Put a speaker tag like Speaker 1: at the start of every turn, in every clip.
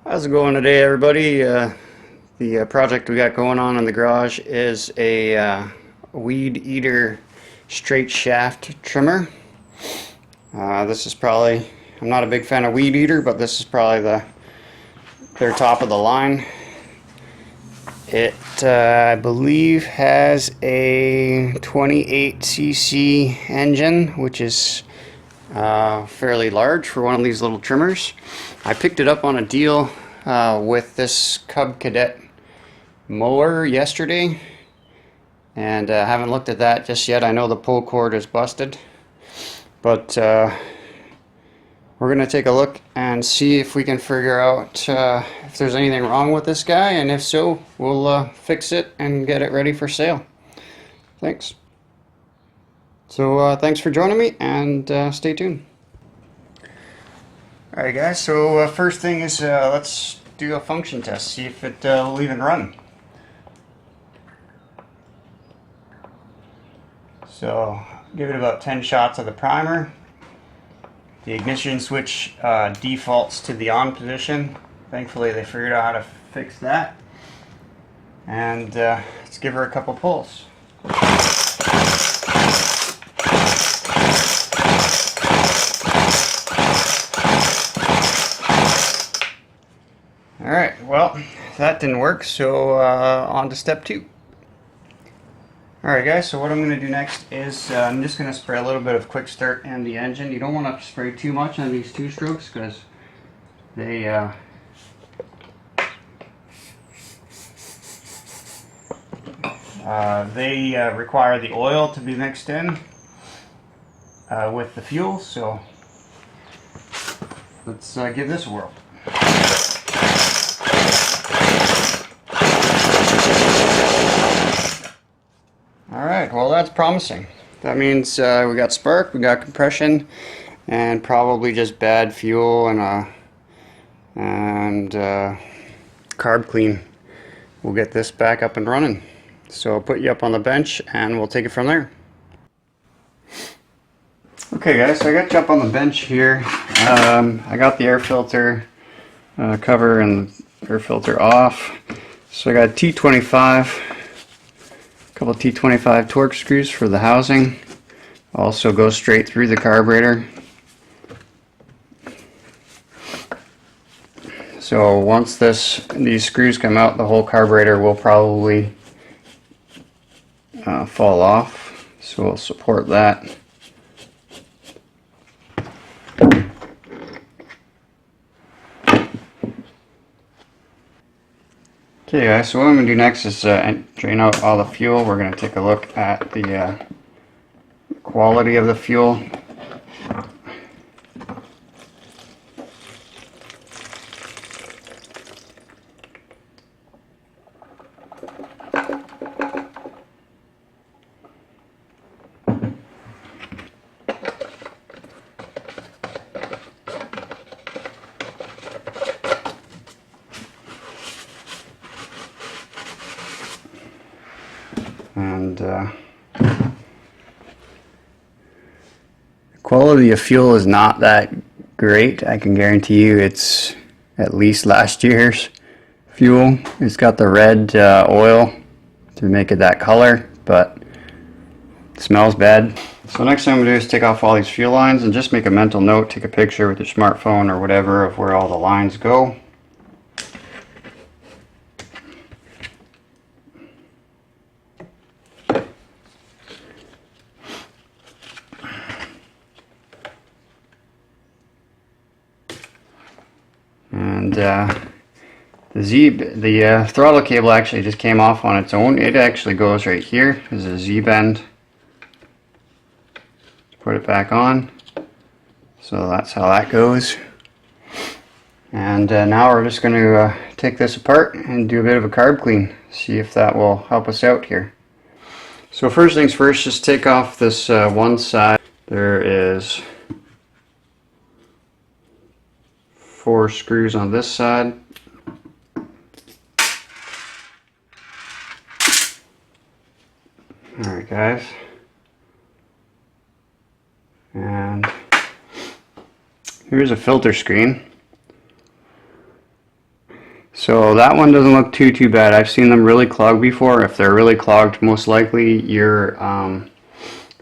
Speaker 1: How's it going today, everybody? The project we got going on in the garage is a weed eater straight shaft trimmer. This is probably, I'm not a big fan of weed eater, but this is probably their top of the line. It, I believe, has a 28cc engine, which is fairly large for one of these little trimmers. I picked it up on a deal with this Cub Cadet mower yesterday, and haven't looked at that just yet. I know the pull cord is busted, but we're gonna take a look and see if we can figure out if there's anything wrong with this guy, and if so, we'll fix it and get it ready for sale. Thanks. So thanks for joining me, and stay tuned. Alright guys, so first thing is let's do a function test, see if it will even run. So give it about 10 shots of the primer. The ignition switch defaults to the on position. Thankfully they figured out how to fix that. And let's give her a couple pulls. Alright, well, that didn't work, so on to step 2. Alright guys, so what I'm going to do next is I'm just going to spray a little bit of quick start in the engine. You don't want to spray too much on these 2-strokes because they require the oil to be mixed in with the fuel, so let's give this a whirl. Alright, well that's promising. That means we got spark, we got compression, and probably just bad fuel and carb clean. We'll get this back up and running. So I'll put you up on the bench and we'll take it from there. Okay guys, so I got you up on the bench here. I got the air filter cover and air filter off. So I got T25. Couple T25 Torx screws for the housing. Also go straight through the carburetor. So once these screws come out, the whole carburetor will probably fall off. So we'll support that. Okay guys, so what I'm going to do next is drain out all the fuel. We're going to take a look at the quality of the fuel. And the quality of fuel is not that great. I can guarantee you it's at least last year's fuel. It's got the red oil to make it that color, but it smells bad. So next thing I'm going to do is take off all these fuel lines and just make a mental note, take a picture with your smartphone or whatever of where all the lines go. And the throttle cable actually just came off on its own. It actually goes right here. There's a Z-bend. Put it back on. So that's how that goes. And now we're just going to take this apart and do a bit of a carb clean. See if that will help us out here. So first things first, just take off this one side. There is 4 screws on this side. Alright guys. And here's a filter screen. So that one doesn't look too bad. I've seen them really clogged before. If they're really clogged, most likely your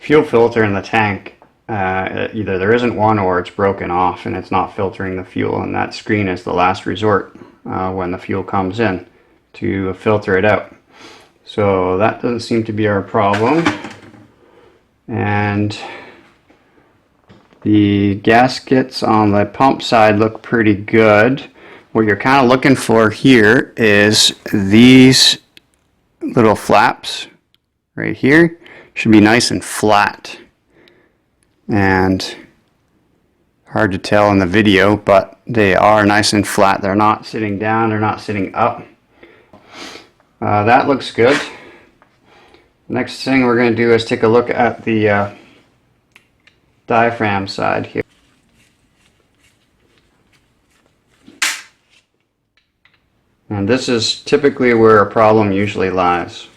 Speaker 1: fuel filter in the tank, either there isn't one or it's broken off and it's not filtering the fuel, and that screen is the last resort when the fuel comes in to filter it out. So that doesn't seem to be our problem. And the gaskets on the pump side look pretty good. What you're kind of looking for here is these little flaps right here should be nice and flat. And hard to tell in the video, but they are nice and flat. They're not sitting down, they're not sitting up. That looks good. Next thing we're going to do is take a look at the diaphragm side here. And this is typically where a problem usually lies.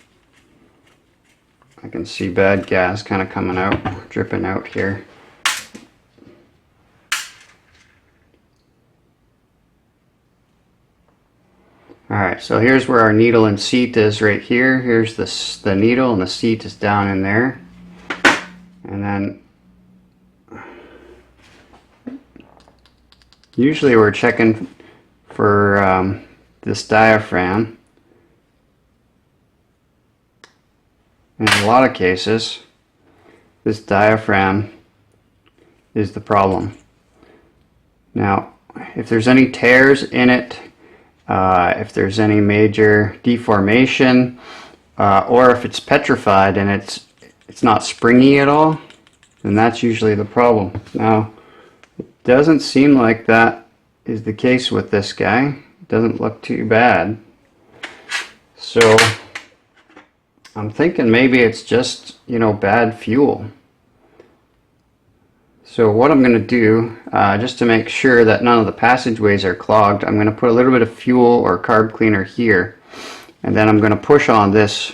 Speaker 1: I can see bad gas kind of coming out, dripping out here. Alright, so here's where our needle and seat is right here. Here's the needle, and the seat is down in there. And then usually we're checking for this diaphragm. In a lot of cases, this diaphragm is the problem. Now, if there's any tears in it, if there's any major deformation, or if it's petrified and it's not springy at all, then that's usually the problem. Now, it doesn't seem like that is the case with this guy. It doesn't look too bad. So I'm thinking maybe it's just, bad fuel. So what I'm going to do, just to make sure that none of the passageways are clogged, I'm going to put a little bit of fuel or carb cleaner here, and then I'm going to push on this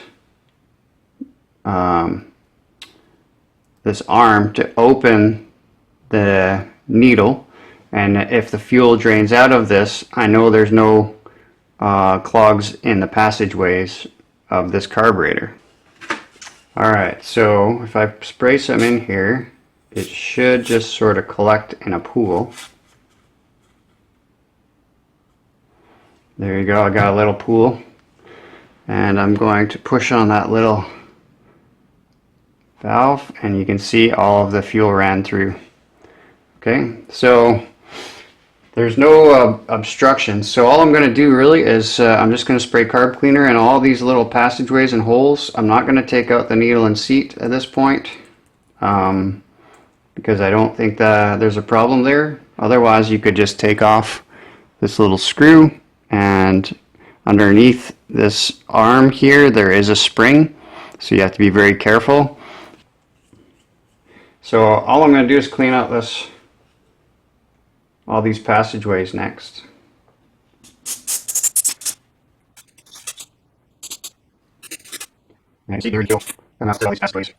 Speaker 1: this arm to open the needle, and if the fuel drains out of this, I know there's no clogs in the passageways of this carburetor. Alright, so if I spray some in here, it should just sort of collect in a pool. There you go, I got a little pool. And I'm going to push on that little valve, and you can see all of the fuel ran through. Okay, so there's no obstruction. So all I'm going to do really is I'm just going to spray carb cleaner in all these little passageways and holes. I'm not going to take out the needle and seat at this point. Because I don't think that there's a problem there. Otherwise, you could just take off this little screw, and underneath this arm here there is a spring, so you have to be very careful. So all I'm going to do is clean out all these passageways next. And see, there you go. And that's all these passageways.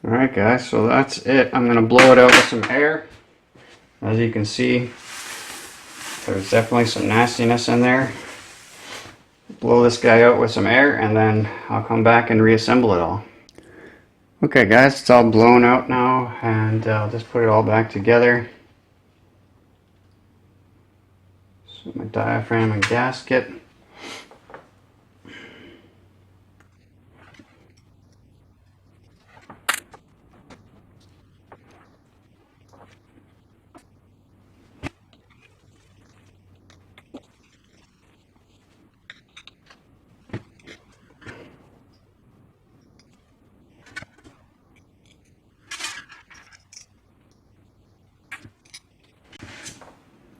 Speaker 1: Alright guys, so that's it. I'm going to blow it out with some air. As you can see, there's definitely some nastiness in there. Blow this guy out with some air, and then I'll come back and reassemble it all. Okay guys, it's all blown out now, and I'll just put it all back together. So my diaphragm and gasket.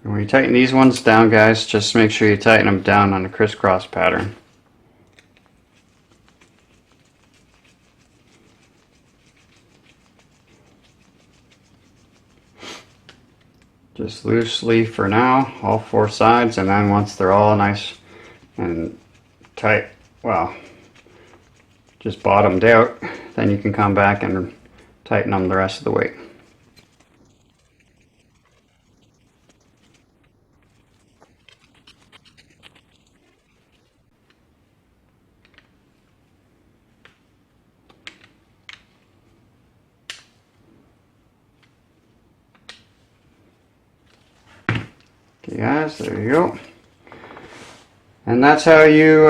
Speaker 1: When you tighten these ones down, guys, just make sure you tighten them down on a crisscross pattern. just loosely for now, all four sides, and then once they're all nice and tight, well, just bottomed out, then you can come back and tighten them the rest of the way. Okay guys, there you go. And that's how you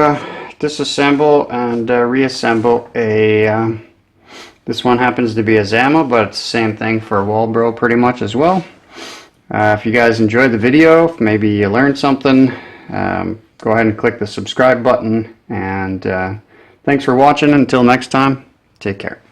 Speaker 1: disassemble and reassemble a, this one happens to be a Zama, but it's the same thing for a Walbro pretty much as well. If you guys enjoyed the video, maybe you learned something, go ahead and click the subscribe button, and thanks for watching. Until next time, take care.